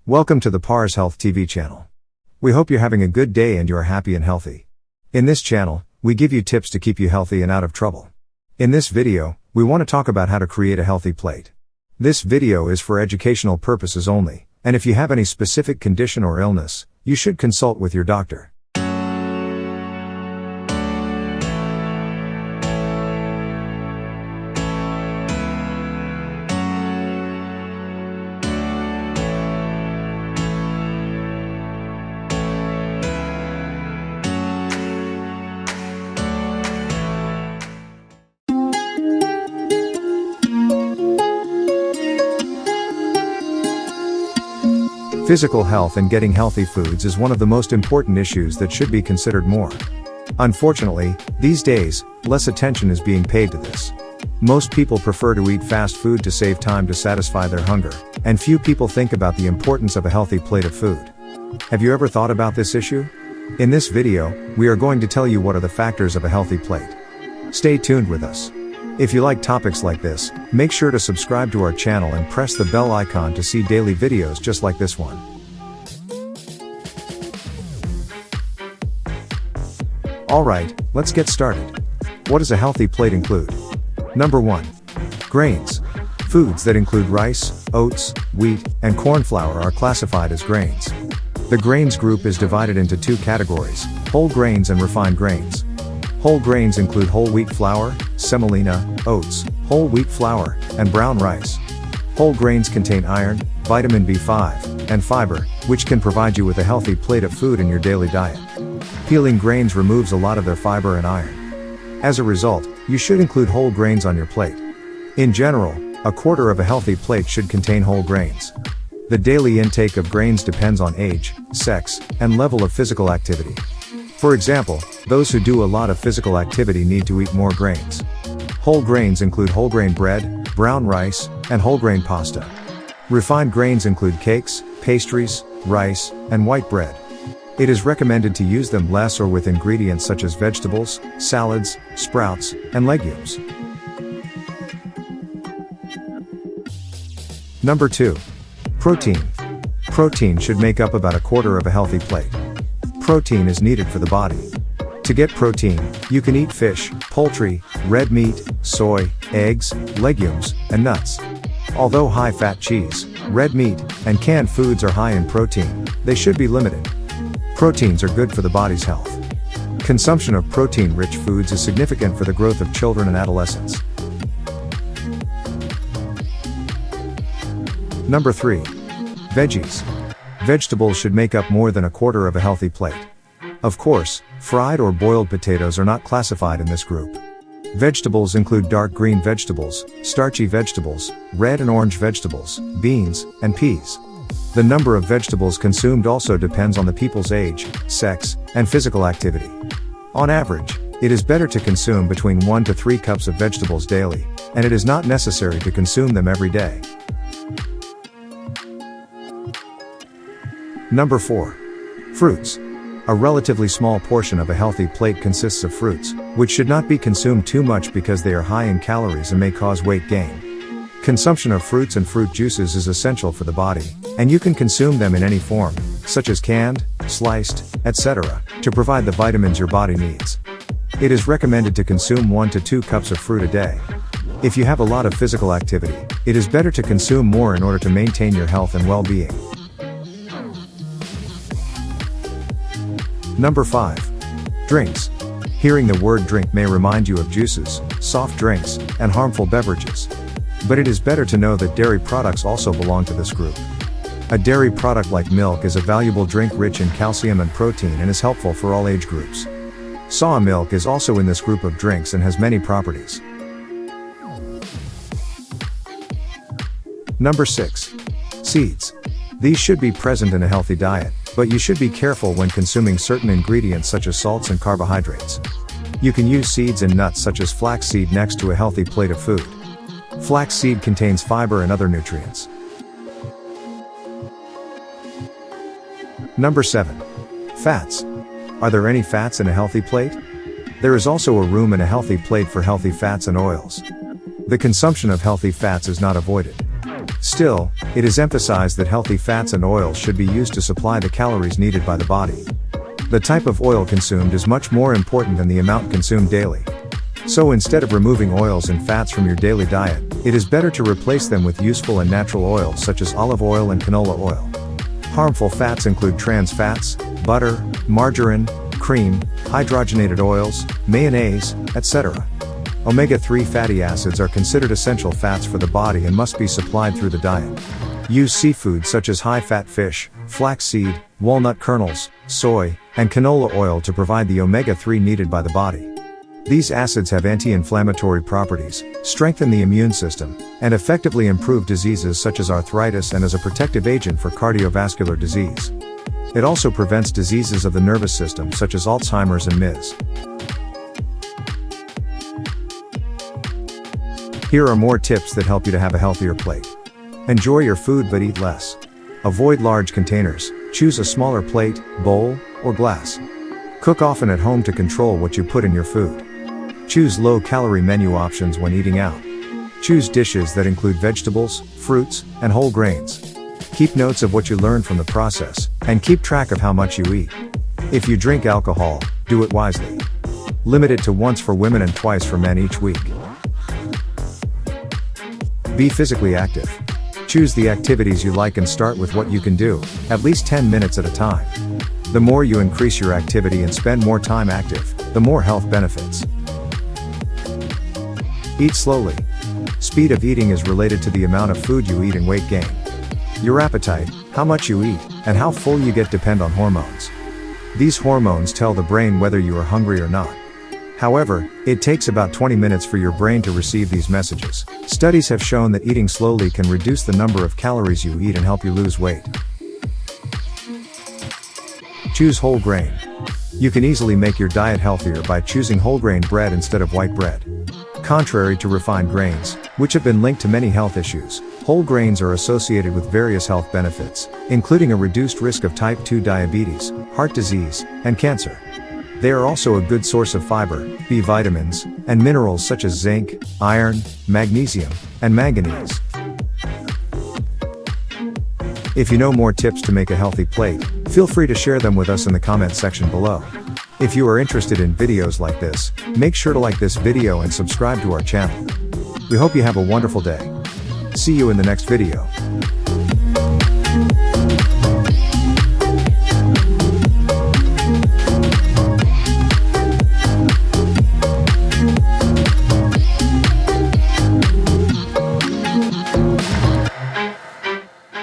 Welcome to the parshealthTV channel. We hope you're having a good day and you are happy and healthy. In this channel, we give you tips to keep you healthy and out of trouble. In this video, we want to talk about how to create a healthy plate. This video is for educational purposes only, and if you have any specific condition or illness, you should consult with your doctor. Physical health and getting healthy foods is one of the most important issues that should be considered more. Unfortunately, these days, less attention is being paid to this. Most people prefer to eat fast food to save time to satisfy their hunger, and few people think about the importance of a healthy plate of food. Have you ever thought about this issue? In this video, we are going to tell you what are the factors of a healthy plate. Stay tuned with us. If you like topics like this, make sure to subscribe to our channel and press the bell icon to see daily videos just like this one. Alright, let's get started. What does a healthy plate include? Number 1. Grains. Foods that include rice, oats, wheat, and cornflour are classified as grains. The grains group is divided into two categories: whole grains and refined grains. Whole grains include whole wheat flour, semolina, oats, whole wheat flour, and brown rice. Whole grains contain iron, vitamin B5, and fiber, which can provide you with a healthy plate of food in your daily diet. Peeling grains removes a lot of their fiber and iron. As a result, you should include whole grains on your plate. In general, a quarter of a healthy plate should contain whole grains. The daily intake of grains depends on age, sex, and level of physical activity. For example, those who do a lot of physical activity need to eat more grains. Whole grains include whole grain bread, brown rice, and whole grain pasta. Refined grains include cakes, pastries, rice, and white bread. It is recommended to use them less or with ingredients such as vegetables, salads, sprouts, and legumes. Number 2. Protein. Protein should make up about a quarter of a healthy plate. Protein is needed for the body. To get protein, you can eat fish, poultry, red meat, soy, eggs, legumes, and nuts. Although high-fat cheese, red meat, and canned foods are high in protein, they should be limited. Proteins are good for the body's health. Consumption of protein-rich foods is significant for the growth of children and adolescents. Number 3. Veggies. Vegetables should make up more than a quarter of a healthy plate. Of course, fried or boiled potatoes are not classified in this group. Vegetables include dark green vegetables, starchy vegetables, red and orange vegetables, beans, and peas. The number of vegetables consumed also depends on the people's age, sex, and physical activity. On average, it is better to consume between 1 to 3 cups of vegetables daily, and it is not necessary to consume them every day. Number 4. Fruits. A relatively small portion of a healthy plate consists of fruits, which should not be consumed too much because they are high in calories and may cause weight gain. Consumption of fruits and fruit juices is essential for the body, and you can consume them in any form, such as canned, sliced, etc., to provide the vitamins your body needs. It is recommended to consume 1 to 2 cups of fruit a day. If you have a lot of physical activity, it is better to consume more in order to maintain your health and well-being. Number 5. Drinks. Hearing the word drink may remind you of juices, soft drinks, and harmful beverages. But it is better to know that dairy products also belong to this group. A dairy product like milk is a valuable drink rich in calcium and protein and is helpful for all age groups. Soy milk is also in this group of drinks and has many properties. Number 6. Seeds. These should be present in a healthy diet, but you should be careful when consuming certain ingredients such as salts and carbohydrates. You can use seeds and nuts such as flaxseed next to a healthy plate of food. Flaxseed contains fiber and other nutrients. Number 7. Fats. Are there any fats in a healthy plate? There is also a room in a healthy plate for healthy fats and oils. The consumption of healthy fats is not avoided. Still, it is emphasized that healthy fats and oils should be used to supply the calories needed by the body. The type of oil consumed is much more important than the amount consumed daily. So instead of removing oils and fats from your daily diet, it is better to replace them with useful and natural oils such as olive oil and canola oil. Harmful fats include trans fats, butter, margarine, cream, hydrogenated oils, mayonnaise, etc. Omega-3 fatty acids are considered essential fats for the body and must be supplied through the diet. Use seafood such as high-fat fish, flaxseed, walnut kernels, soy, and canola oil to provide the omega-3 needed by the body. These acids have anti-inflammatory properties, strengthen the immune system, and effectively improve diseases such as arthritis and as a protective agent for cardiovascular disease. It also prevents diseases of the nervous system such as Alzheimer's and MS. Here are more tips that help you to have a healthier plate. Enjoy your food but eat less. Avoid large containers, choose a smaller plate, bowl, or glass. Cook often at home to control what you put in your food. Choose low-calorie menu options when eating out. Choose dishes that include vegetables, fruits, and whole grains. Keep notes of what you learned from the process, and keep track of how much you eat. If you drink alcohol, do it wisely. Limit it to once for women and twice for men each week. Be physically active. Choose the activities you like and start with what you can do, at least 10 minutes at a time. The more you increase your activity and spend more time active, the more health benefits. Eat slowly. Speed of eating is related to the amount of food you eat and weight gain. Your appetite, how much you eat, and how full you get depend on hormones. These hormones tell the brain whether you are hungry or not. However, it takes about 20 minutes for your brain to receive these messages. Studies have shown that eating slowly can reduce the number of calories you eat and help you lose weight. Choose whole grain. You can easily make your diet healthier by choosing whole grain bread instead of white bread. Contrary to refined grains, which have been linked to many health issues, whole grains are associated with various health benefits, including a reduced risk of type 2 diabetes, heart disease, and cancer. They are also a good source of fiber, B vitamins, and minerals such as zinc, iron, magnesium, and manganese. If you know more tips to make a healthy plate, feel free to share them with us in the comment section below. If you are interested in videos like this, make sure to like this video and subscribe to our channel. We hope you have a wonderful day. See you in the next video.